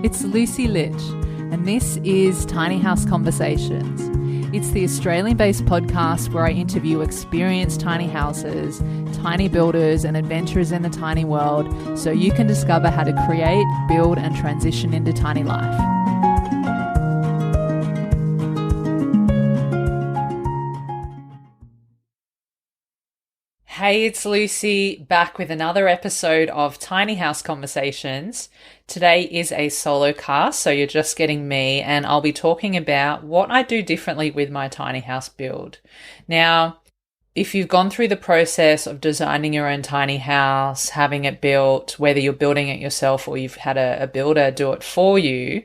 It's Lucy Lich, and this is Tiny House Conversations. It's the Australian-based podcast where I interview experienced tiny houses, tiny builders, and adventurers in the tiny world so you can discover how to create, build, and transition into tiny life. Hey, it's Lucy, back with another episode of Tiny House Conversations. Today is a solo cast, so you're just getting me, and I'll be talking about what I do differently with my tiny house build. Now, if you've gone through the process of designing your own tiny house, having it built, whether you're building it yourself or you've had a builder do it for you,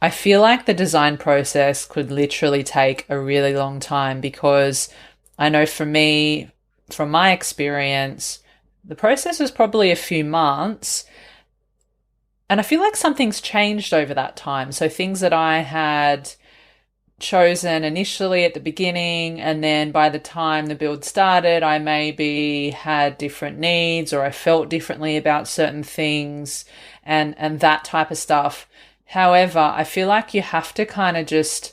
I feel like the design process could literally take a really long time, because I know for me, from my experience, the process was probably a few months, and I feel like something's changed over that time. So things that I had chosen initially at the beginning, and then by the time the build started, I maybe had different needs, or I felt differently about certain things and that type of stuff. However, I feel like you have to kind of just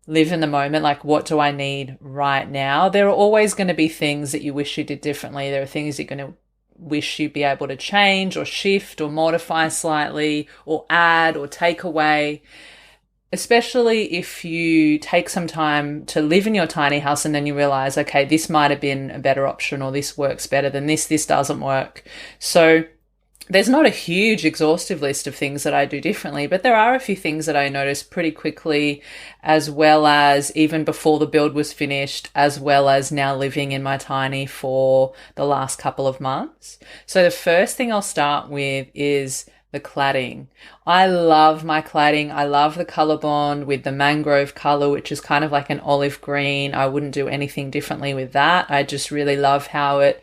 live in the moment. Like, what do I need right now? There are always going to be things that you wish you did differently. There are things you're going to wish you'd be able to change or shift or modify slightly or add or take away, especially if you take some time to live in your tiny house and then you realize, okay, this might have been a better option, or this works better than this doesn't work. So there's not a huge exhaustive list of things that I do differently, but there are a few things that I noticed pretty quickly, as well as even before the build was finished, as well as now living in my tiny for the last couple of months. So the first thing I'll start with is the cladding. I love my cladding. I love the color bond with the mangrove color, which is kind of like an olive green. I wouldn't do anything differently with that. I just really love how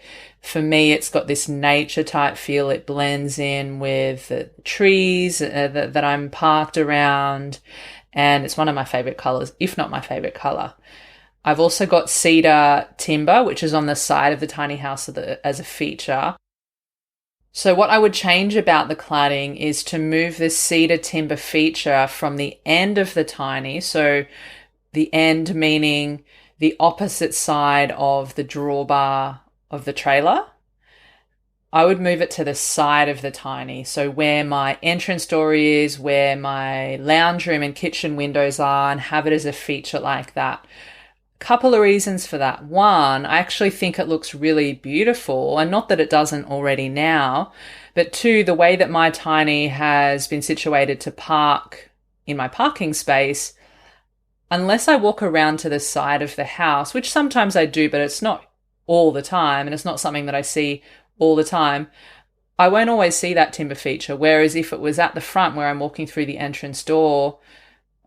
for me, it's got this nature type feel. It blends in with the trees that I'm parked around, and it's one of my favorite colors, if not my favorite color. I've also got cedar timber, which is on the side of the tiny house as a feature. So what I would change about the cladding is to move the cedar timber feature from the end of the tiny, so the end meaning the opposite side of the drawbar of the trailer. I would move it to the side of the tiny, so where my entrance door is, where my lounge room and kitchen windows are, and have it as a feature like that. Couple of reasons for that. One, I actually think it looks really beautiful, and not that it doesn't already now, but two, the way that my tiny has been situated to park in my parking space, unless I walk around to the side of the house, which sometimes I do, but it's not all the time, and it's not something that I see all the time, I won't always see that timber feature. Whereas if it was at the front where I'm walking through the entrance door,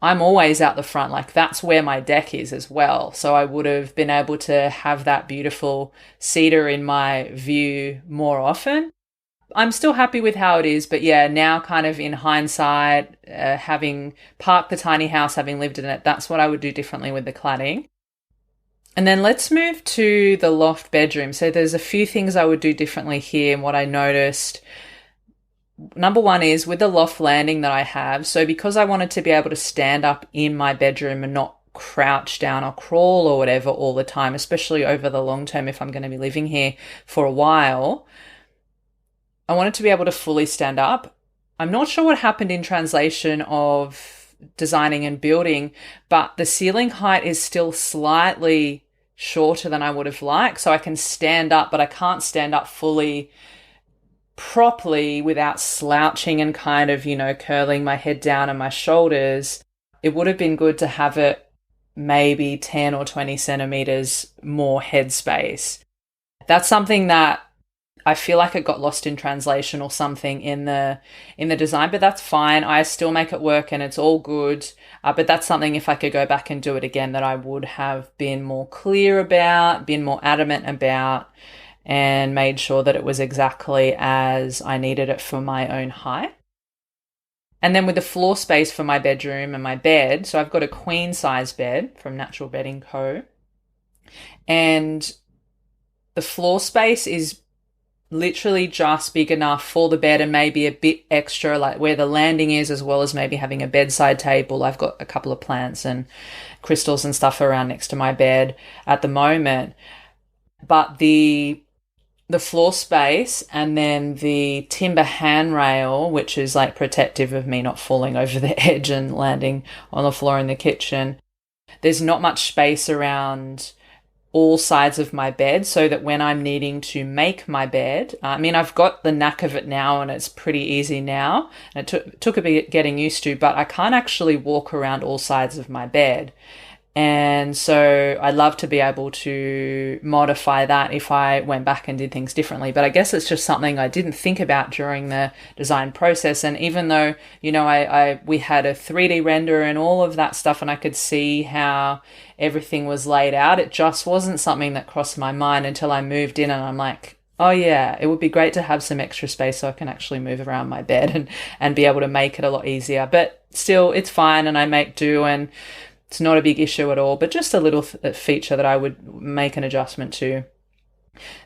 I'm always out the front. Like, that's where my deck is as well. So I would have been able to have that beautiful cedar in my view more often. I'm still happy with how it is, but yeah, now kind of in hindsight, having parked the tiny house, having lived in it, that's what I would do differently with the cladding. And then let's move to the loft bedroom. So there's a few things I would do differently here, and what I noticed. Number one is with the loft landing that I have. So because I wanted to be able to stand up in my bedroom and not crouch down or crawl or whatever all the time, especially over the long term if I'm going to be living here for a while, I wanted to be able to fully stand up. I'm not sure what happened in translation of designing and building, but the ceiling height is still slightly shorter than I would have liked. So I can stand up, but I can't stand up fully properly without slouching and kind of, curling my head down and my shoulders. It would have been good to have it maybe 10 or 20 centimeters more headspace. That's something that I feel like it got lost in translation or something in the design, but that's fine. I still make it work and it's all good. But that's something, if I could go back and do it again, that I would have been more clear about, been more adamant about, and made sure that it was exactly as I needed it for my own height. And then with the floor space for my bedroom and my bed, so I've got a queen size bed from Natural Bedding Co. And the floor space is literally just big enough for the bed and maybe a bit extra, like where the landing is, as well as maybe having a bedside table. I've got a couple of plants and crystals and stuff around next to my bed at the moment. But the floor space and then the timber handrail, which is like protective of me not falling over the edge and landing on the floor in the kitchen. There's not much space around all sides of my bed, so that when I'm needing to make my bed, I mean, I've got the knack of it now and it's pretty easy now. And it took a bit getting used to, but I can't actually walk around all sides of my bed. And so I'd love to be able to modify that if I went back and did things differently. But I guess it's just something I didn't think about during the design process. And even though, we had a 3D render and all of that stuff, and I could see how everything was laid out, it just wasn't something that crossed my mind until I moved in, and I'm like, oh yeah, it would be great to have some extra space so I can actually move around my bed and be able to make it a lot easier. But still, it's fine, and I make do, and it's not a big issue at all, but just a little feature that I would make an adjustment to.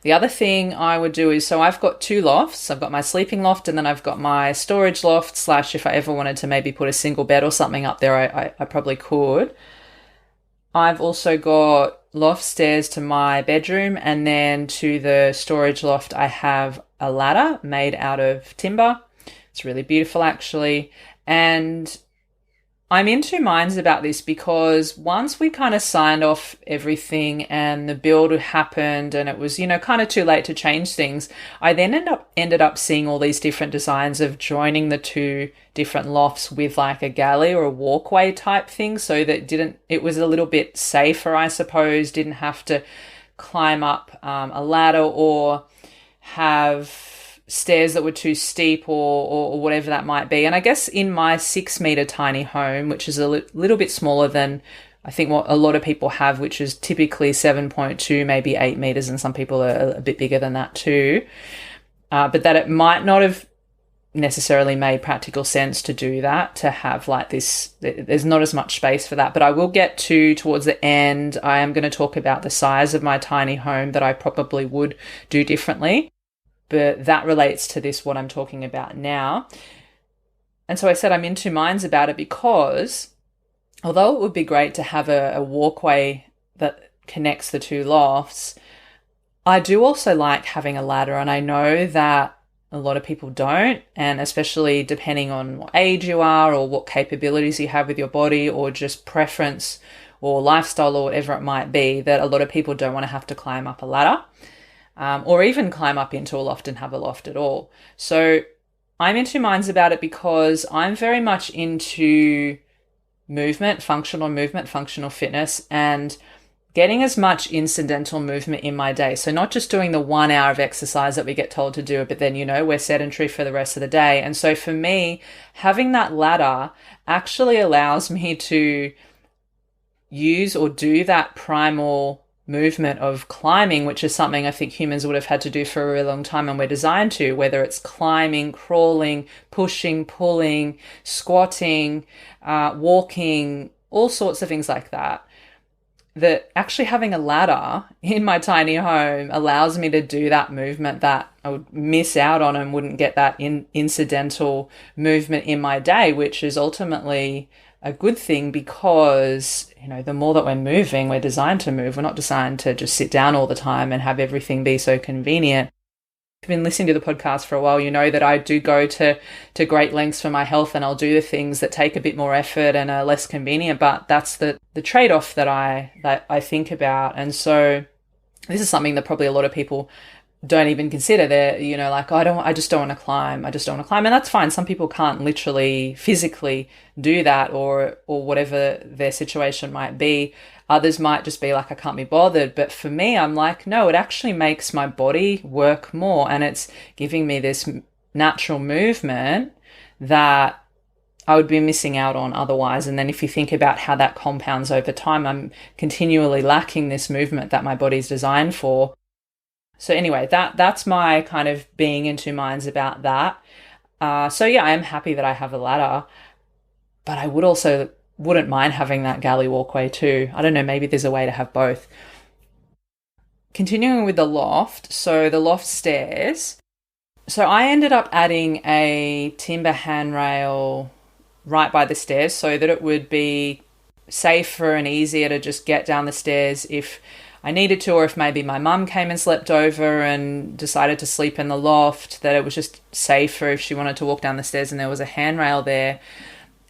The other thing I would do is, so I've got two lofts. I've got my sleeping loft, and then I've got my storage loft / if I ever wanted to maybe put a single bed or something up there, I probably could. I've also got loft stairs to my bedroom, and then to the storage loft I have a ladder made out of timber. It's really beautiful actually. And I'm in two minds about this, because once we kind of signed off everything and the build happened and it was, kind of too late to change things, I then ended up seeing all these different designs of joining the two different lofts with like a galley or a walkway type thing, so that it was a little bit safer, I suppose, didn't have to climb up a ladder or have stairs that were too steep or whatever that might be. And I guess in my 6-meter tiny home, which is a little bit smaller than I think what a lot of people have, which is typically 7.2, maybe 8 meters, and some people are a bit bigger than that too. But that it might not have necessarily made practical sense to do that, to have like this, there's not as much space for that. But I will get towards the end, I am going to talk about the size of my tiny home that I probably would do differently. But that relates to what I'm talking about now. And so I said I'm in two minds about it, because although it would be great to have a walkway that connects the two lofts, I do also like having a ladder. And I know that a lot of people don't, and especially depending on what age you are or what capabilities you have with your body or just preference or lifestyle or whatever it might be, that a lot of people don't want to have to climb up a ladder. Or even climb up into a loft and have a loft at all. So I'm in two minds about it, because I'm very much into functional fitness, and getting as much incidental movement in my day. So not just doing the 1 hour of exercise that we get told to do, but then, we're sedentary for the rest of the day. And so for me, having that ladder actually allows me to use or do that primal movement of climbing, which is something I think humans would have had to do for a really long time, and we're designed to, whether it's climbing, crawling, pushing, pulling, squatting, walking, all sorts of things like that. That actually having a ladder in my tiny home allows me to do that movement that I would miss out on and wouldn't get that incidental movement in my day, which is ultimately a good thing, because the more that we're moving, we're designed to move. We're not designed to just sit down all the time and have everything be so convenient. If you've been listening to the podcast for a while, you know that I do go to great lengths for my health, and I'll do the things that take a bit more effort and are less convenient, but that's the trade-off that I think about. And so this is something that probably a lot of people don't even consider. They're, like, oh, I just don't want to climb. And that's fine. Some people can't literally physically do that, or whatever their situation might be. Others might just be like, I can't be bothered. But for me, I'm like, no, it actually makes my body work more, and it's giving me this natural movement that I would be missing out on otherwise. And then if you think about how that compounds over time, I'm continually lacking this movement that my body's designed for. So anyway, that's my kind of being in two minds about that. So yeah, I am happy that I have a ladder, but I wouldn't mind having that galley walkway too. I don't know, maybe there's a way to have both. continuing with the loft, so the loft stairs. So I ended up adding a timber handrail right by the stairs so that it would be safer and easier to just get down the stairs if I needed to, or if maybe my mum came and slept over and decided to sleep in the loft, that it was just safer if she wanted to walk down the stairs and there was a handrail there.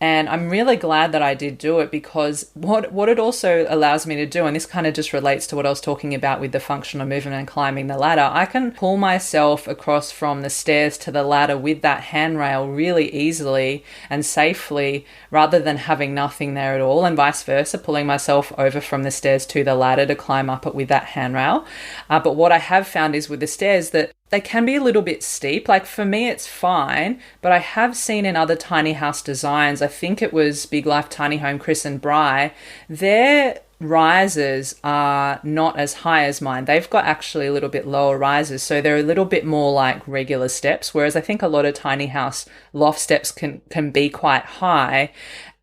And I'm really glad that I did do it, because what it also allows me to do, and this kind of just relates to what I was talking about with the functional movement and climbing the ladder, I can pull myself across from the stairs to the ladder with that handrail really easily and safely, rather than having nothing there at all, and vice versa, pulling myself over from the stairs to the ladder to climb up it with that handrail. But what I have found is with the stairs that they can be a little bit steep. Like for me, it's fine, but I have seen in other tiny house designs, I think it was Big Life Tiny Home, Chris and Bry, their rises are not as high as mine. They've got actually a little bit lower rises, so they're a little bit more like regular steps, whereas I think a lot of tiny house loft steps can be quite high.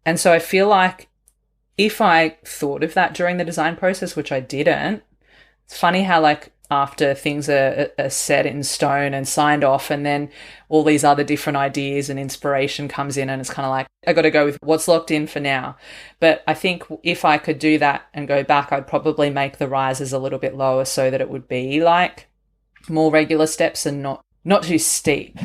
And so I feel like if I thought of that during the design process, which I didn't, it's funny how like after things are set in stone and signed off, and then all these other different ideas and inspiration comes in, and it's kind of like, I got to go with what's locked in for now. But I think if I could do that and go back, I'd probably make the rises a little bit lower so that it would be like more regular steps and not too steep.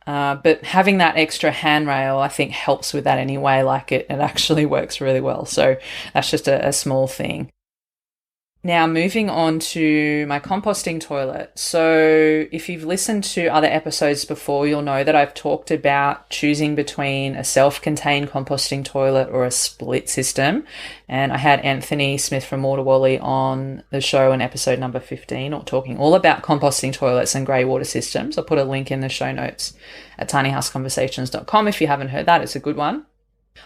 But having that extra handrail, I think, helps with that anyway. Like it actually works really well. So that's just a small thing. Now, moving on to my composting toilet. So if you've listened to other episodes before, you'll know that I've talked about choosing between a self-contained composting toilet or a split system. And I had Anthony Smith from Waterwally on the show in episode number 15, or talking all about composting toilets and grey water systems. I'll put a link in the show notes at tinyhouseconversations.com. If you haven't heard that, it's a good one.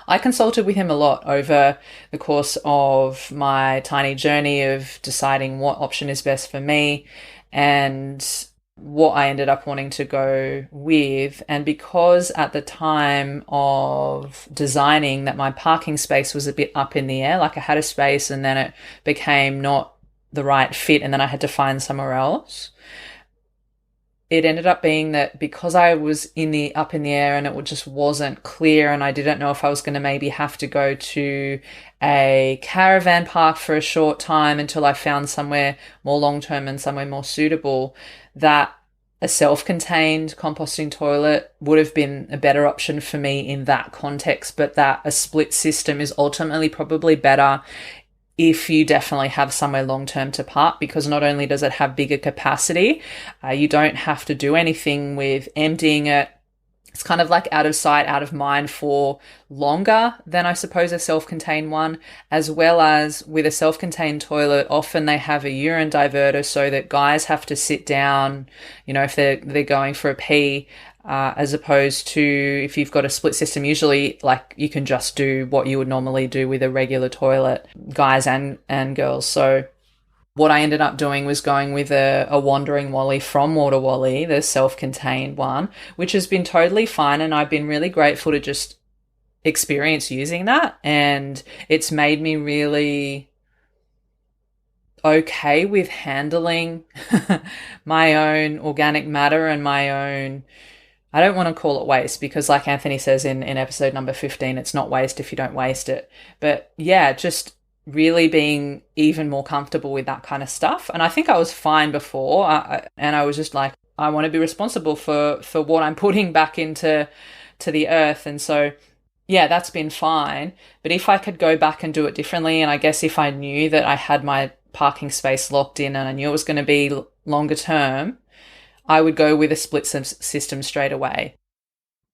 I consulted with him a lot over the course of my tiny journey of deciding what option is best for me and what I ended up wanting to go with. And because at the time of designing that my parking space was a bit up in the air, like I had a space and then it became not the right fit and then I had to find somewhere else, it ended up being that because I was up in the air and it just wasn't clear, and I didn't know if I was going to maybe have to go to a caravan park for a short time until I found somewhere more long-term and somewhere more suitable, that a self-contained composting toilet would have been a better option for me in that context, but that a split system is ultimately probably better if you definitely have somewhere long-term to park, because not only does it have bigger capacity, you don't have to do anything with emptying it. It's kind of like out of sight, out of mind for longer than I suppose a self-contained one, as well as with a self-contained toilet, often they have a urine diverter so that guys have to sit down, if they're going for a pee, as opposed to if you've got a split system, usually like you can just do what you would normally do with a regular toilet, guys and girls. So what I ended up doing was going with a Wandering Wally from Waterwally, the self-contained one, which has been totally fine. And I've been really grateful to just experience using that. And it's made me really okay with handling my own organic matter and my own, I don't want to call it waste, because like Anthony says in episode number 15, it's not waste if you don't waste it. But yeah, just really being even more comfortable with that kind of stuff. And I think I was fine before, and I was just like, I want to be responsible for what I'm putting back into the earth. And so, yeah, that's been fine. But if I could go back and do it differently, and I guess if I knew that I had my parking space locked in and I knew it was going to be longer term, I would go with a split system straight away.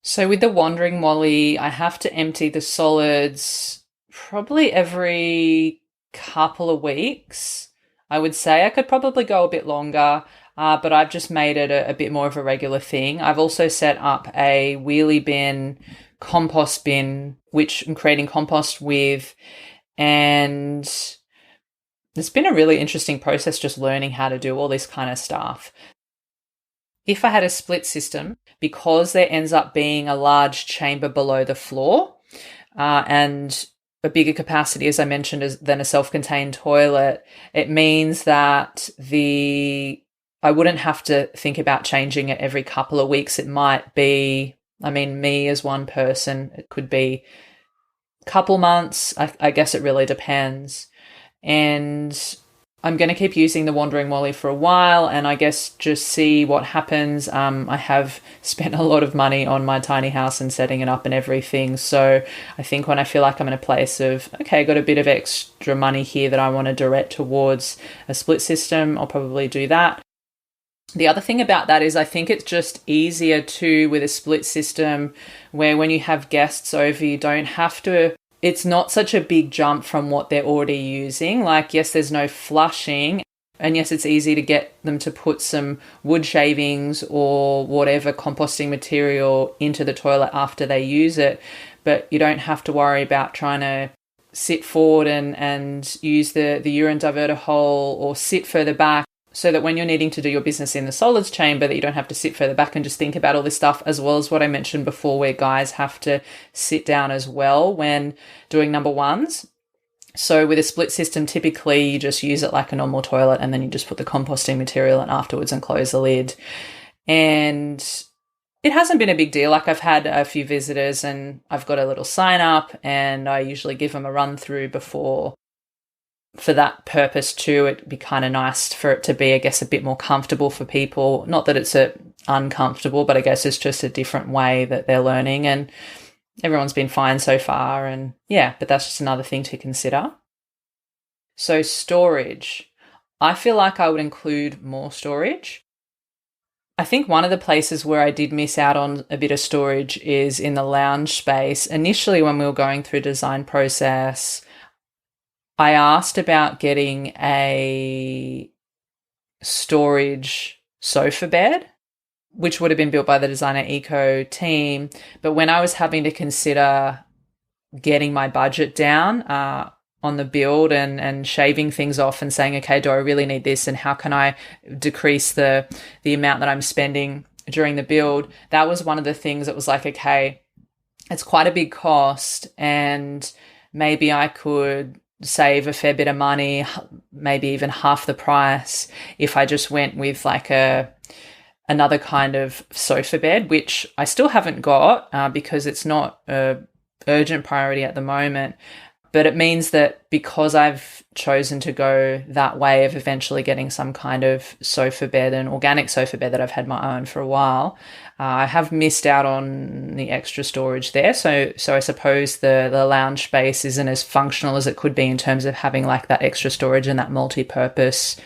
So with the Wandering Wally, I have to empty the solids probably every couple of weeks. I would say I could probably go a bit longer, but I've just made it a bit more of a regular thing. I've also set up a wheelie bin, compost bin, which I'm creating compost with, and it's been a really interesting process just learning how to do all this kind of stuff. If I had a split system, because there ends up being a large chamber below the floor, and a bigger capacity, as I mentioned, than a self-contained toilet, it means that I wouldn't have to think about changing it every couple of weeks. It might be, I mean, me as one person, it could be a couple months. I guess it really depends. And I'm going to keep using the Wandering Wally for a while, and I guess just see what happens. I have spent a lot of money on my tiny house and setting it up and everything. So I think when I feel like I'm in a place of, okay, I got a bit of extra money here that I want to direct towards a split system, I'll probably do that. The other thing about that is I think it's just easier too with a split system, where when you have guests over, you don't have to, it's not such a big jump from what they're already using. Like, yes, there's no flushing, and yes, it's easy to get them to put some wood shavings or whatever composting material into the toilet after they use it, but you don't have to worry about trying to sit forward and use the urine diverter hole, or sit further back, so that when you're needing to do your business in the solids chamber, that you don't have to sit further back and just think about all this stuff, as well as what I mentioned before, where guys have to sit down as well when doing number ones. So with a split system, typically you just use it like a normal toilet, and then you just put the composting material in afterwards and close the lid. And it hasn't been a big deal. Like, I've had a few visitors and I've got a little sign up, and I usually give them a run through before. For that purpose too, it'd be kind of nice for it to be, I guess, a bit more comfortable for people. Not that it's uncomfortable, but I guess it's just a different way that they're learning, and everyone's been fine so far. And yeah, but that's just another thing to consider. So storage. I feel like I would include more storage. I think one of the places where I did miss out on a bit of storage is in the lounge space. Initially, when we were going through design process, I asked about getting a storage sofa bed, which would have been built by the Designer Eco team. But when I was having to consider getting my budget down on the build and shaving things off and saying, okay, do I really need this, and how can I decrease the amount that I'm spending during the build, that was one of the things that was like, okay, it's quite a big cost, and maybe I could save a fair bit of money, maybe even half the price, if I just went with like another kind of sofa bed, which I still haven't got because it's not a urgent priority at the moment. But it means that because I've chosen to go that way of eventually getting some kind of sofa bed, an organic sofa bed that I've had my own for a while, I have missed out on the extra storage there. So I suppose the lounge space isn't as functional as it could be in terms of having like that extra storage and that multi-purpose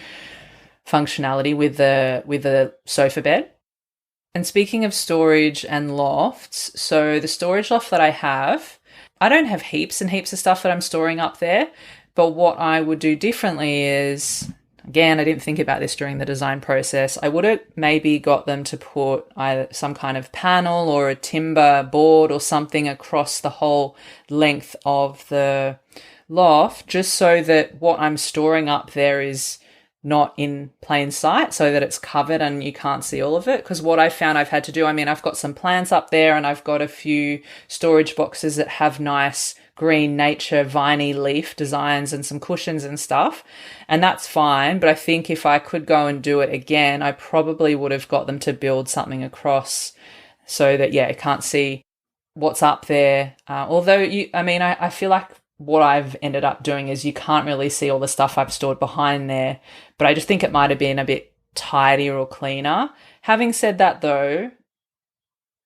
functionality with the sofa bed. And speaking of storage and lofts, so the storage loft that I don't have heaps and heaps of stuff that I'm storing up there, but what I would do differently is, again, I didn't think about this during the design process, I would have maybe got them to put either some kind of panel or a timber board or something across the whole length of the loft, just so that what I'm storing up there is not in plain sight, so that it's covered and you can't see all of it. Because what I found I've had to do, I mean, I've got some plants up there and I've got a few storage boxes that have nice green nature viney leaf designs and some cushions and stuff, and that's fine. But I think if I could go and do it again, I probably would have got them to build something across so that, yeah, I can't see what's up there. Although, I feel like what I've ended up doing is you can't really see all the stuff I've stored behind there, but I just think it might have been a bit tidier or cleaner. Having said that though,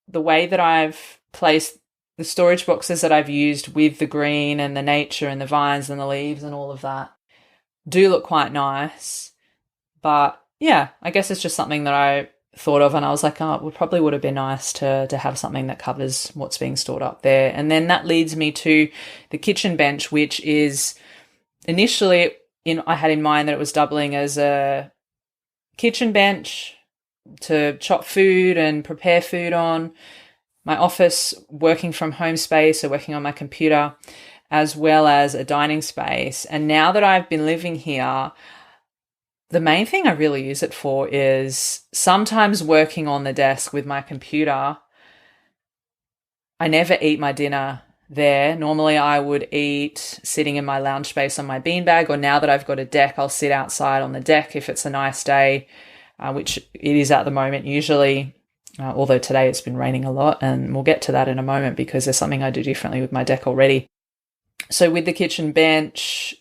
the way that I've placed the storage boxes that I've used with the green and the nature and the vines and the leaves and all of that do look quite nice. But yeah, I guess it's just something that I thought of, and I was like, oh, it would have been nice to have something that covers what's being stored up there. And then that leads me to the kitchen bench, which is initially I had in mind that it was doubling as a kitchen bench to chop food and prepare food on, my office working from home space, so working on my computer, as well as a dining space. And now that I've been living here, the main thing I really use it for is sometimes working on the desk with my computer. I never eat my dinner there. Normally I would eat sitting in my lounge space on my beanbag, or now that I've got a deck, I'll sit outside on the deck if it's a nice day, which it is at the moment usually, although today it's been raining a lot, and we'll get to that in a moment because there's something I do differently with my deck already. So with the kitchen bench,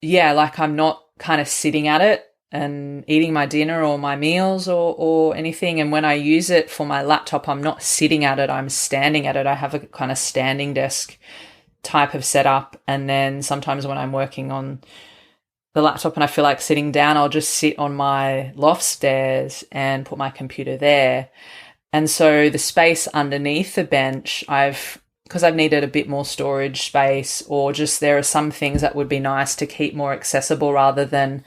yeah, like I'm not kind of sitting at it and eating my dinner or my meals or anything. And when I use it for my laptop, I'm not sitting at it, I'm standing at it. I have a kind of standing desk type of setup. And then sometimes when I'm working on the laptop and I feel like sitting down, I'll just sit on my loft stairs and put my computer there. And so the space underneath the bench, because I've needed a bit more storage space, or just there are some things that would be nice to keep more accessible rather than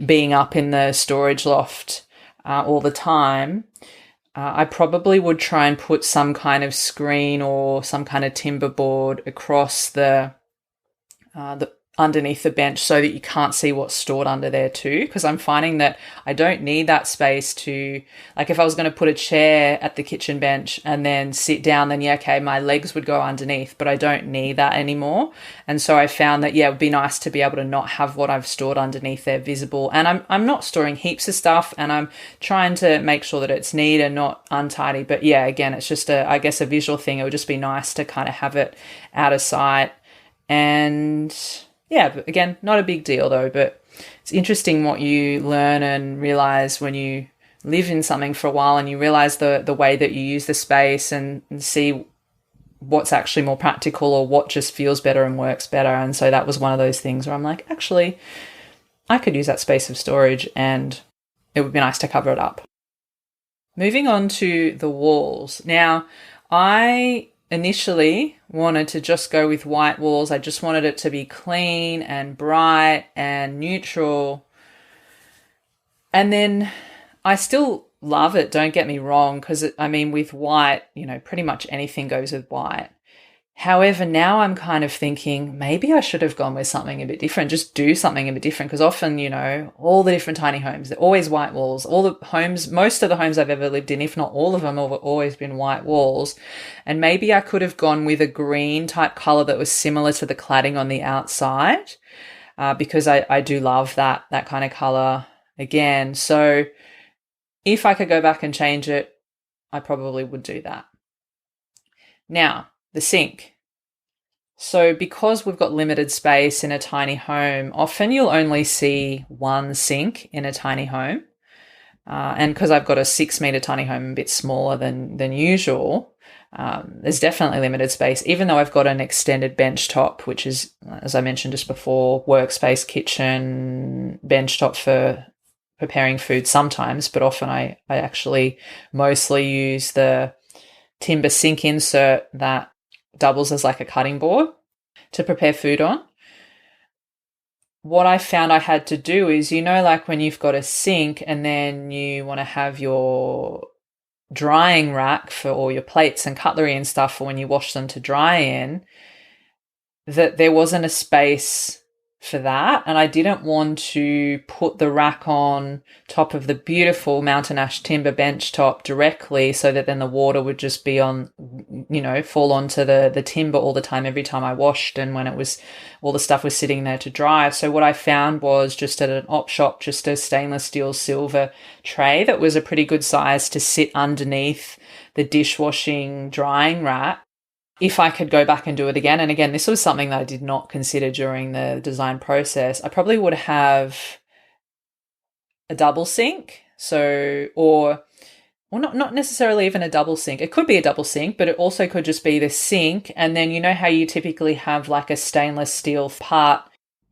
being up in the storage loft all the time. I probably would try and put some kind of screen or some kind of timber board across the underneath the bench so that you can't see what's stored under there too, because I'm finding that I don't need that space to, like if I was going to put a chair at the kitchen bench and then sit down, then yeah, okay, my legs would go underneath, but I don't need that anymore. And so I found that, yeah, it would be nice to be able to not have what I've stored underneath there visible. And I'm not storing heaps of stuff, and I'm trying to make sure that it's neat and not untidy. But yeah, again, it's just I guess a visual thing. It would just be nice to kind of have it out of sight. And yeah, but again, not a big deal though, but it's interesting what you learn and realize when you live in something for a while and you realize the way that you use the space and see what's actually more practical or what just feels better and works better. And so that was one of those things where I'm like, actually, I could use that space of storage and it would be nice to cover it up. Moving on to the walls. Now, I initially wanted to just go with white walls. I just wanted it to be clean and bright and neutral. And then I still love it, don't get me wrong, because with white, pretty much anything goes with white. However, now I'm kind of thinking maybe I should have gone with something a bit different, just do something a bit different, because often, all the different tiny homes, they're always white walls. All the homes, most of the homes I've ever lived in, if not all of them, have always been white walls. And maybe I could have gone with a green type color that was similar to the cladding on the outside, because I do love that kind of color again. So if I could go back and change it, I probably would do that. Now, the sink. So because we've got limited space in a tiny home, often you'll only see one sink in a tiny home. And because I've got a 6-meter tiny home, a bit smaller than usual, there's definitely limited space, even though I've got an extended bench top, which is, as I mentioned just before, workspace, kitchen, bench top for preparing food sometimes, but often I actually mostly use the timber sink insert that doubles as like a cutting board to prepare food on. What I found I had to do is, like when you've got a sink and then you want to have your drying rack for all your plates and cutlery and stuff for when you wash them to dry in, that there wasn't a space for that, and I didn't want to put the rack on top of the beautiful mountain ash timber bench top directly so that then the water would just be on, fall onto the timber all the time every time I washed, and when it was all the stuff was sitting there to dry. So what I found was just at an op shop, just a stainless steel silver tray that was a pretty good size to sit underneath the dishwashing drying rack. If I could go back and do it again, and again, this was something that I did not consider during the design process, I probably would have a double sink. Or not necessarily even a double sink. It could be a double sink, but it also could just be the sink. And then how you typically have like a stainless steel part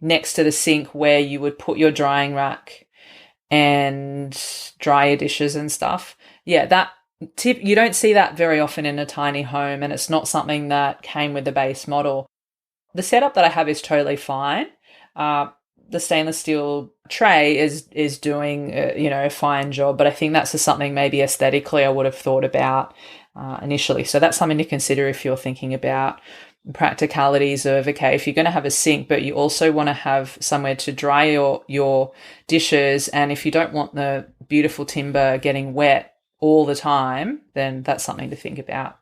next to the sink where you would put your drying rack and dry your dishes and stuff. Yeah, that tip, you don't see that very often in a tiny home, and it's not something that came with the base model. The setup that I have is totally fine. The stainless steel tray is doing a fine job, but I think that's just something maybe aesthetically I would have thought about initially. So that's something to consider if you're thinking about practicalities of, okay, if you're going to have a sink, but you also want to have somewhere to dry your dishes, and if you don't want the beautiful timber getting wet all the time, then that's something to think about.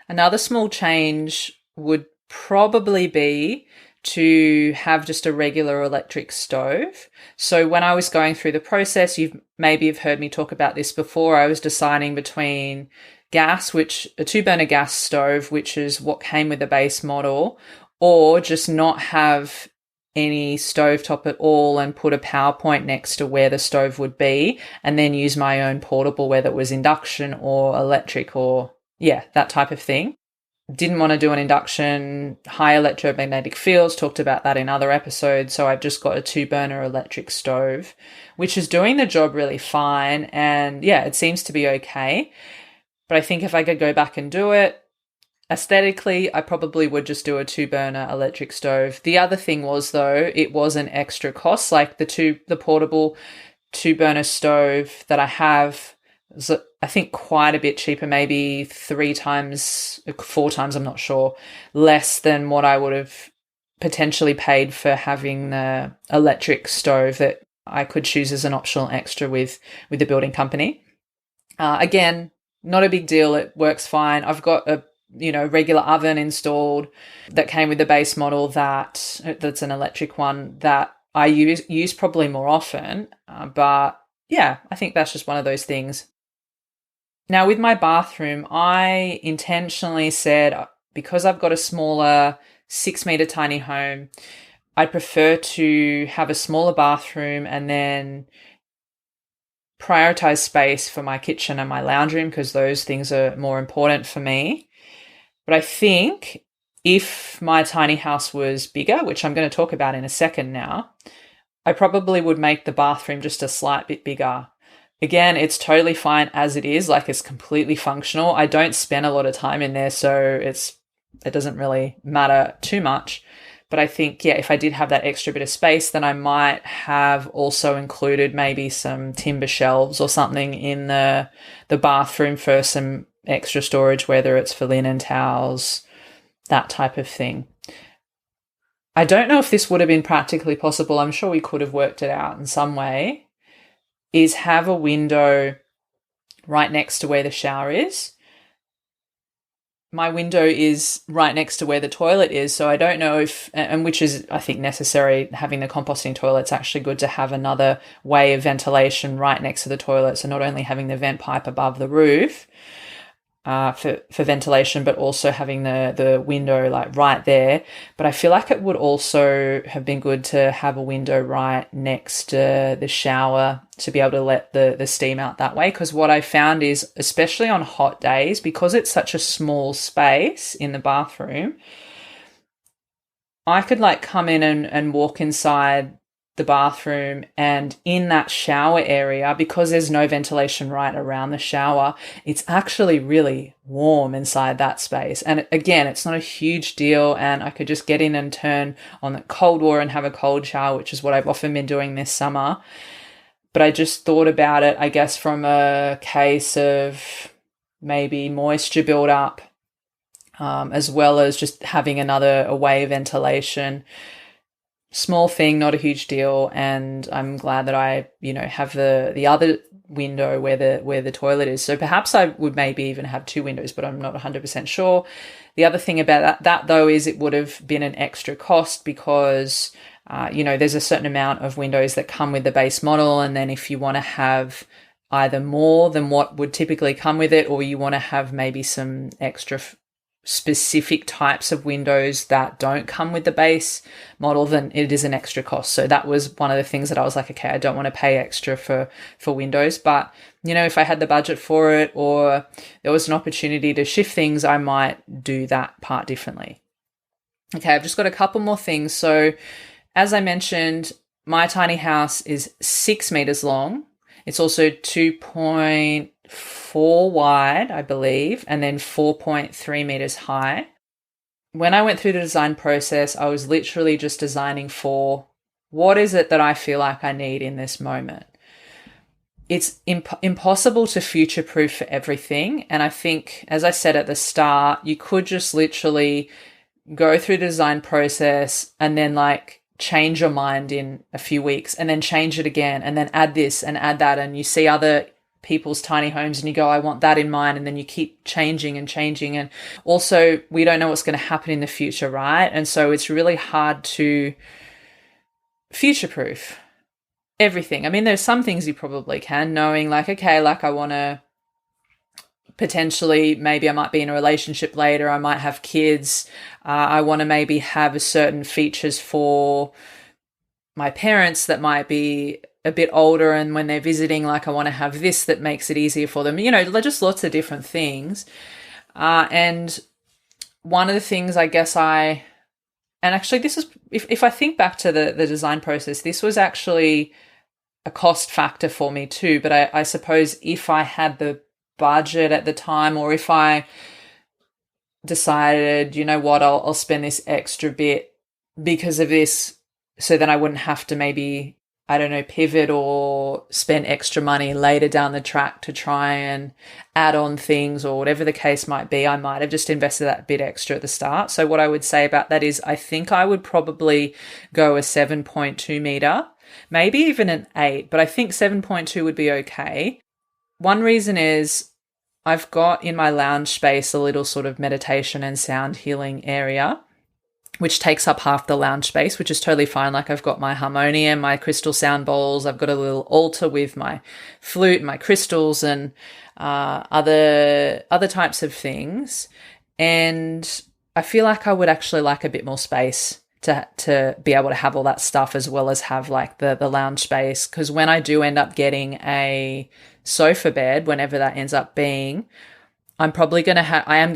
Another small change would probably be to have just a regular electric stove. So when I was going through the process, you've maybe have heard me talk about this before. I was deciding between gas, which a 2-burner gas stove, which is what came with the base model, or just not have any stovetop at all and put a power point next to where the stove would be, and then use my own portable, whether it was induction or electric or that type of thing. Didn't want to do an induction, high electromagnetic fields, talked about that in other episodes. So I've just got a 2-burner electric stove, which is doing the job really fine. And it seems to be okay. But I think if I could go back and do it, aesthetically, I probably would just do a 2-burner electric stove. The other thing was, though, it was an extra cost. Like the portable 2-burner stove that I have is, I think, quite a bit cheaper, maybe 3 times, 4 times, I'm not sure, less than what I would have potentially paid for having the electric stove that I could choose as an optional extra with the building company. Again, not a big deal. It works fine. I've got a regular oven installed that came with the base model that's an electric one that I use probably more often. But I think that's just one of those things. Now with my bathroom, I intentionally said, because I've got a smaller 6-meter tiny home, I prefer to have a smaller bathroom and then prioritize space for my kitchen and my lounge room, because those things are more important for me. But I think if my tiny house was bigger, which I'm going to talk about in a second now, I probably would make the bathroom just a slight bit bigger. Again, it's totally fine as it is, like it's completely functional. I don't spend a lot of time in there, so it doesn't really matter too much. But I think, if I did have that extra bit of space, then I might have also included maybe some timber shelves or something in the bathroom for some extra storage, whether it's for linen, towels, that type of thing. I don't know if this would have been practically possible. I'm sure we could have worked it out in some way, is have a window right next to where the shower is. My window is right next to where the toilet is, so I don't know if, and which is, I think, necessary. Having the composting toilet's actually good to have another way of ventilation right next to the toilet, so not only having the vent pipe above the roof for ventilation, but also having the window like right there. But I feel like it would also have been good to have a window right next to the shower to be able to let the steam out that way. Because what I found is, especially on hot days, because it's such a small space in the bathroom, I could like come in and walk inside the bathroom, and in that shower area, because there's no ventilation right around the shower, it's actually really warm inside that space. And again, it's not a huge deal, and I could just get in and turn on the cold water and have a cold shower, which is what I've often been doing this summer. But I just thought about it, I guess, from a case of maybe moisture buildup, as well as just having a way of ventilation. Small thing, not a huge deal, and I'm glad that I, have the other window where the toilet is. So perhaps I would maybe even have 2 windows, but I'm not 100% sure. The other thing about that though is it would have been an extra cost because, there's a certain amount of windows that come with the base model, and then if you want to have either more than what would typically come with it, or you want to have maybe some extra specific types of windows that don't come with the base model, then it is an extra cost. So that was one of the things that I was like, okay, I don't want to pay extra for windows, but if I had the budget for it, or there was an opportunity to shift things, I might do that part differently. Okay, I've just got a couple more things. So as I mentioned, my tiny house is 6 meters long. It's also 2.4 wide, I believe, and then 4.3 meters high. When I went through the design process, I was literally just designing for what is it that I feel like I need in this moment. It's impossible to future-proof for everything. And I think, as I said at the start, you could just literally go through the design process and then change your mind in a few weeks, and then change it again, and then add this and add that. And you see other people's tiny homes and you go, I want that in mine. And then you keep changing and changing. And also we don't know what's going to happen in the future, right? And so it's really hard to future-proof everything. I mean, there's some things you probably can, knowing like, okay, like I want to potentially, maybe I might be in a relationship later, I might have kids, I want to maybe have certain features for my parents that might be a bit older, and when they're visiting, like I want to have this that makes it easier for them, just lots of different things. And one of the things I guess and actually this is, if I think back to the design process, this was actually a cost factor for me too, but I suppose if I had the budget at the time, or if I decided, you know what, I'll spend this extra bit because of this, so then I wouldn't have to maybe, I don't know, pivot or spend extra money later down the track to try and add on things, or whatever the case might be, I might have just invested that bit extra at the start. So what I would say about that is I think I would probably go a 7.2 meter, maybe even an 8, but I think 7.2 would be okay. One reason is I've got in my lounge space a little sort of meditation and sound healing area, which takes up half the lounge space, which is totally fine. Like I've got my harmonium, my crystal sound bowls, I've got a little altar with my flute, my crystals, and other types of things. And I feel like I would actually like a bit more space to be able to have all that stuff, as well as have like the lounge space. Because when I do end up getting a sofa bed, whenever that ends up being, I am going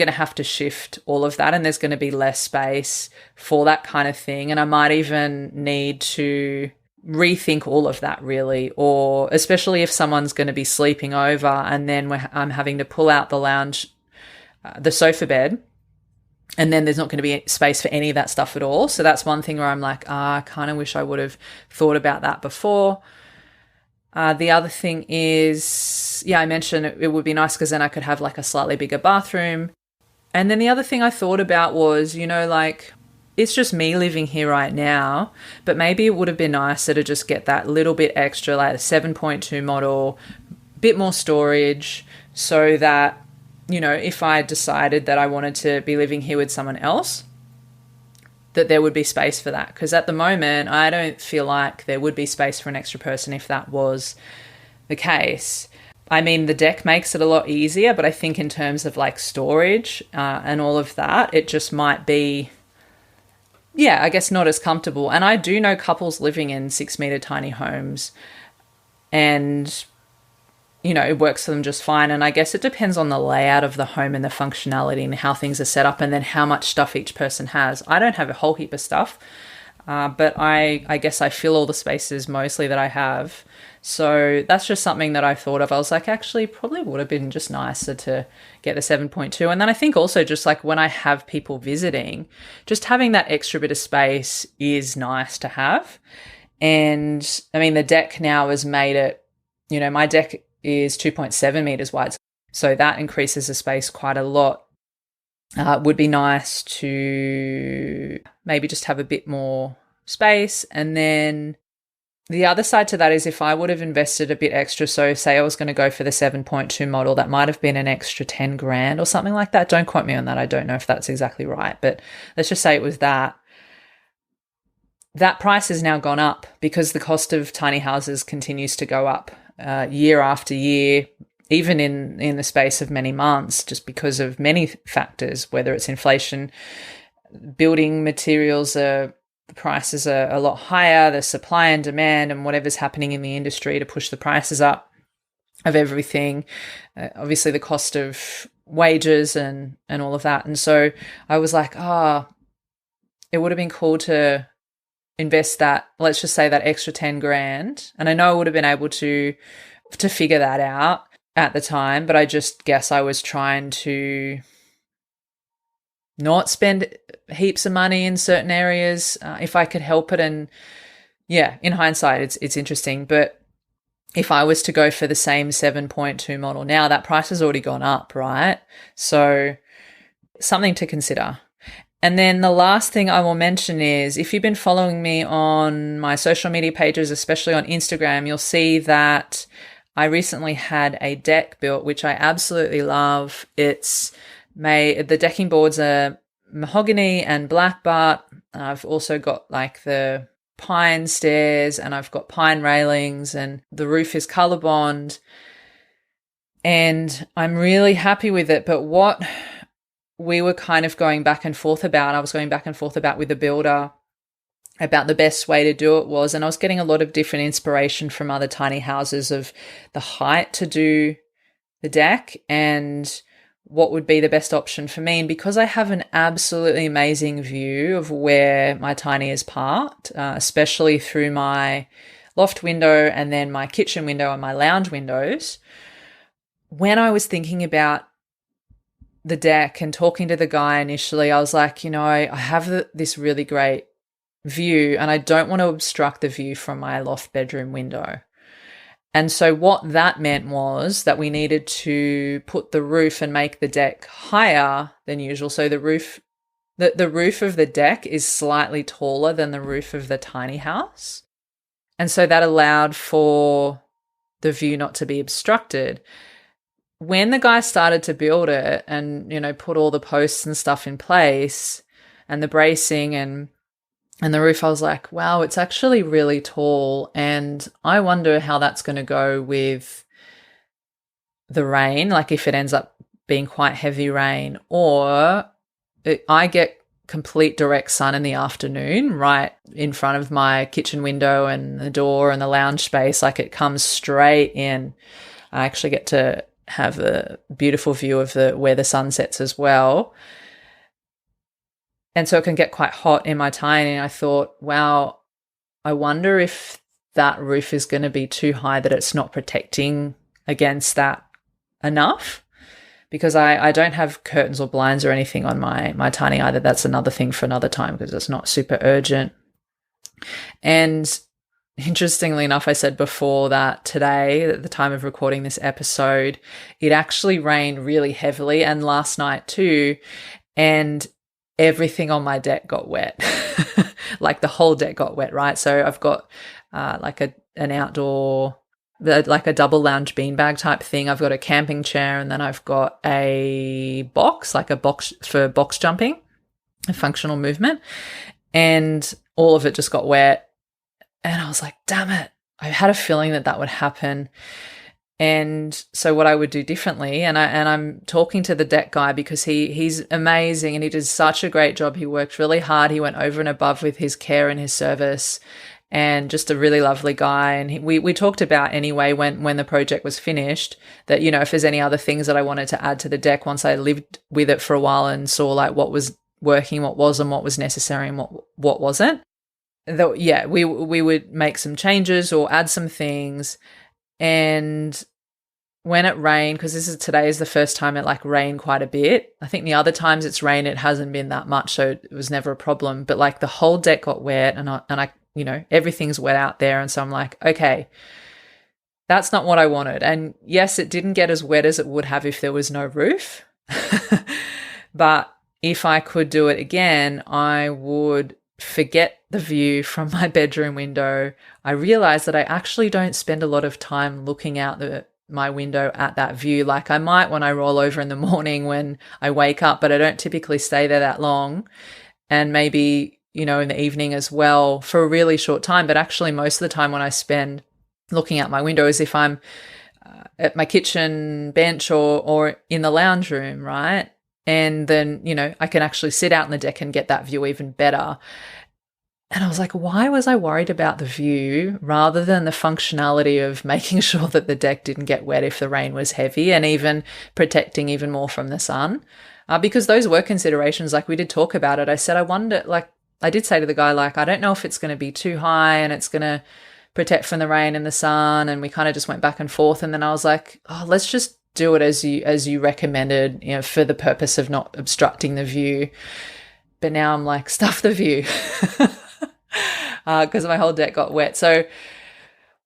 to have to shift all of that, and there's going to be less space for that kind of thing. And I might even need to rethink all of that, really, or especially if someone's going to be sleeping over and then I'm having to pull out the lounge, the sofa bed, and then there's not going to be space for any of that stuff at all. So that's one thing where I'm like, I kind of wish I would have thought about that before. The other thing is, I mentioned it would be nice because then I could have like a slightly bigger bathroom. And then the other thing I thought about was, like it's just me living here right now, but maybe it would have been nicer to just get that little bit extra, like a 7.2 model, bit more storage, so that, if I decided that I wanted to be living here with someone else, that there would be space for that. Because at the moment, I don't feel like there would be space for an extra person if that was the case. I mean, the deck makes it a lot easier, but I think in terms of like storage and all of that, it just might be, I guess not as comfortable. And I do know couples living in 6-meter tiny homes, and it works for them just fine. And I guess it depends on the layout of the home and the functionality and how things are set up, and then how much stuff each person has. I don't have a whole heap of stuff, but I guess I fill all the spaces mostly that I have. So that's just something that I thought of. I was like, actually, probably would have been just nicer to get the 7.2. And then I think also just like when I have people visiting, just having that extra bit of space is nice to have. And I mean, the deck now has made it, my deck is 2.7 meters wide. So that increases the space quite a lot. Would be nice to maybe just have a bit more space. And then the other side to that is if I would have invested a bit extra, so say I was going to go for the 7.2 model, that might have been an extra 10 grand or something like that. Don't quote me on that. I don't know if that's exactly right, but let's just say it was that. That price has now gone up because the cost of tiny houses continues to go up year after year, even in the space of many months, just because of many factors, whether it's inflation, building materials, prices are a lot higher, the supply and demand, and whatever's happening in the industry to push the prices up of everything. Obviously, the cost of wages and all of that. And so I was like, it would have been cool to invest that, let's just say that extra 10 grand. And I know I would have been able to figure that out at the time, but I just guess I was trying to not spend heaps of money in certain areas if I could help it. And in hindsight, it's interesting. But if I was to go for the same 7.2 model now, that price has already gone up, right? So something to consider. And then the last thing I will mention is if you've been following me on my social media pages, especially on Instagram, you'll see that I recently had a deck built, which I absolutely love. The decking boards are mahogany and black butt. I've also got like the pine stairs and I've got pine railings and the roof is ColourBond. And I'm really happy with it. But what we were kind of going back and forth about, I was going back and forth about with the builder about the best way to do it was, and I was getting a lot of different inspiration from other tiny houses of the height to do the deck and what would be the best option for me. And because I have an absolutely amazing view of where my tiny is parked, especially through my loft window and then my kitchen window and my lounge windows, when I was thinking about the deck and talking to the guy initially, I was like, I have this really great view and I don't want to obstruct the view from my loft bedroom window. And so what that meant was that we needed to put the roof and make the deck higher than usual. So the roof of the deck is slightly taller than the roof of the tiny house. And so that allowed for the view not to be obstructed. When the guy started to build it and, put all the posts and stuff in place and the bracing and the roof, I was like, wow, it's actually really tall. And I wonder how that's going to go with the rain, like if it ends up being quite heavy rain, or I get complete direct sun in the afternoon right in front of my kitchen window and the door and the lounge space. Like it comes straight in. I actually get to have a beautiful view of where the sun sets as well. And so it can get quite hot in my tiny. And I thought, wow, I wonder if that roof is going to be too high, that it's not protecting against that enough, because I don't have curtains or blinds or anything on my tiny either. That's another thing for another time because it's not super urgent. And interestingly enough, I said before that today, at the time of recording this episode, it actually rained really heavily, and last night too. And everything on my deck got wet. Like the whole deck got wet, right? So I've got like an outdoor, like a double lounge beanbag type thing. I've got a camping chair, and then I've got a box, like a box for box jumping, a functional movement. And all of it just got wet. And I was like, damn it. I had a feeling that would happen. And so what I would do differently, and I'm talking to the deck guy because he's amazing and he did such a great job. He worked really hard. He went over and above with his care and his service, and just a really lovely guy. And we talked about anyway when the project was finished that, if there's any other things that I wanted to add to the deck once I lived with it for a while and saw like what was working, what wasn't, what was necessary and what wasn't. Though, yeah, we would make some changes or add some things. And when it rained, because today is the first time it like rained quite a bit. I think the other times it's rained, it hasn't been that much, so it was never a problem. But like the whole deck got wet, and I everything's wet out there, and so I'm like, okay, that's not what I wanted. And yes, it didn't get as wet as it would have if there was no roof. But if I could do it again, I would forget the view from my bedroom window. I realized that I actually don't spend a lot of time looking out my window at that view. Like I might when I roll over in the morning when I wake up, but I don't typically stay there that long. And maybe, in the evening as well for a really short time. But actually most of the time when I spend looking out my window is if I'm at my kitchen bench or in the lounge room, right? And then, I can actually sit out on the deck and get that view even better. And I was like, why was I worried about the view rather than the functionality of making sure that the deck didn't get wet if the rain was heavy, and even protecting even more from the sun? Because those were considerations. Like we did talk about it. I said, I wonder, like I did say to the guy, like, I don't know if it's going to be too high and it's going to protect from the rain and the sun. And we kind of just went back and forth. And then I was like, oh, let's just do it as you recommended, for the purpose of not obstructing the view. But now I'm like, stuff the view. Because my whole deck got wet. So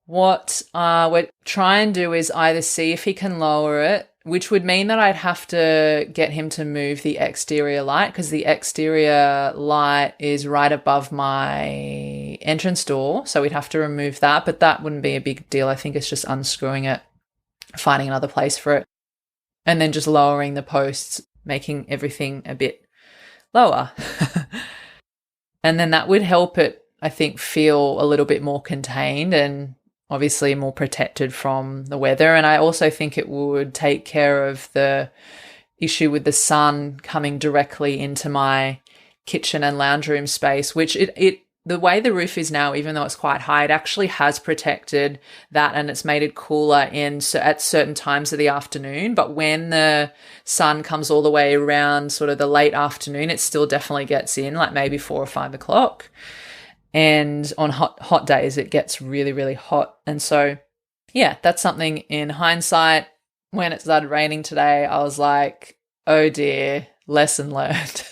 what we're trying to do is either see if he can lower it, which would mean that I'd have to get him to move the exterior light, because the exterior light is right above my entrance door. So we'd have to remove that, but that wouldn't be a big deal. I think it's just unscrewing it finding another place for it, and then just lowering the posts, making everything a bit lower. And then that would help it, I think, feel a little bit more contained and obviously more protected from the weather. And I also think it would take care of the issue with the sun coming directly into my kitchen and lounge room space, which the way the roof is now, even though it's quite high, it actually has protected that, and it's made it cooler at certain times of the afternoon. But when the sun comes all the way around sort of the late afternoon, it still definitely gets in, like maybe 4 or 5 o'clock. And on hot days, it gets really, really hot. And so, yeah, that's something in hindsight. When it started raining today, I was like, oh dear, lesson learned.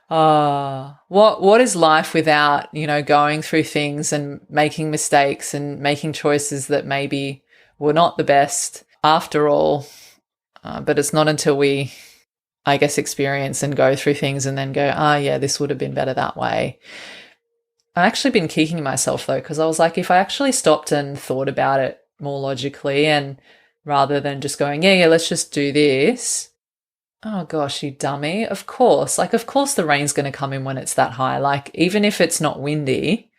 What is life without, going through things and making mistakes and making choices that maybe were not the best after all. But it's not until we, I guess, experience and go through things and then go, yeah, this would have been better that way. I've actually been kicking myself though, because I was like, if I actually stopped and thought about it more logically, and rather than just going, yeah, let's just do this. Oh gosh, you dummy. Of course the rain's going to come in when it's that high. Like, even if it's not windy,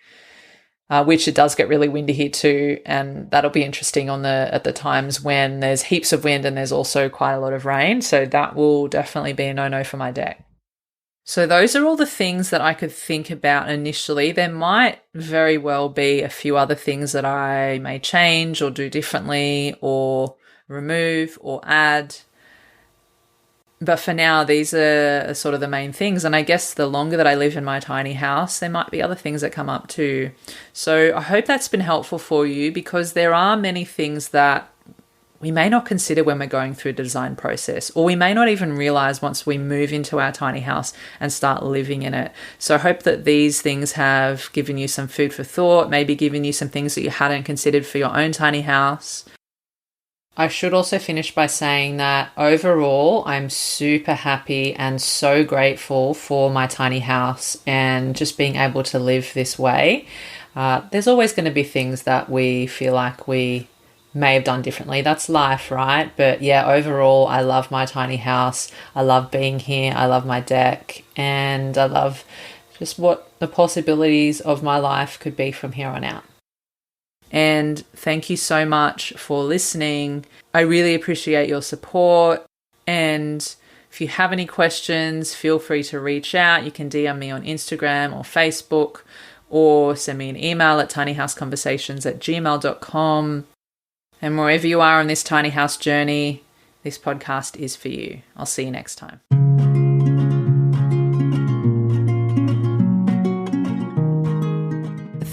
which it does get really windy here too. And that'll be interesting at the times when there's heaps of wind and there's also quite a lot of rain. So that will definitely be a no-no for my deck. So those are all the things that I could think about initially. There might very well be a few other things that I may change or do differently or remove or add. But for now, these are sort of the main things. And I guess the longer that I live in my tiny house, there might be other things that come up too. So I hope that's been helpful for you, because there are many things that we may not consider when we're going through the design process, or we may not even realize once we move into our tiny house and start living in it. So I hope that these things have given you some food for thought, maybe given you some things that you hadn't considered for your own tiny house. I should also finish by saying that overall, I'm super happy and so grateful for my tiny house and just being able to live this way. There's always going to be things that we feel like we may have done differently. That's life, right? But yeah, overall, I love my tiny house. I love being here. I love my deck, and I love just what the possibilities of my life could be from here on out. And thank you so much for listening. I really appreciate your support. And if you have any questions, feel free to reach out. You can DM me on Instagram or Facebook, or send me an email at tinyhouseconversations@gmail.com. And wherever you are on this tiny house journey, this podcast is for you. I'll see you next time.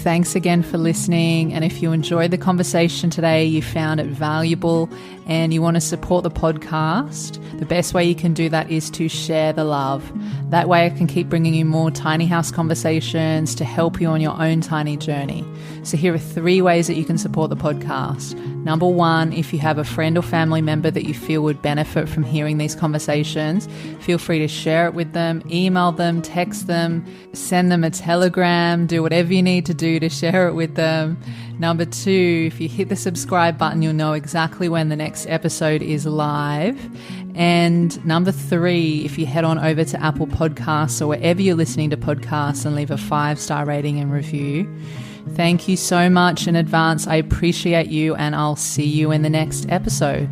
Thanks again for listening. And if you enjoyed the conversation today, you found it valuable, and you want to support the podcast, the best way you can do that is to share the love. That way I can keep bringing you more tiny house conversations to help you on your own tiny journey. So here are 3 ways that you can support the podcast. Number 1, if you have a friend or family member that you feel would benefit from hearing these conversations, feel free to share it with them, email them, text them, send them a telegram, do whatever you need to do to share it with them. Number 2, if you hit the subscribe button, you'll know exactly when the next episode is live. And number 3, if you head on over to Apple Podcasts or wherever you're listening to podcasts and leave a 5-star rating and review. Thank you so much in advance. I appreciate you, and I'll see you in the next episode.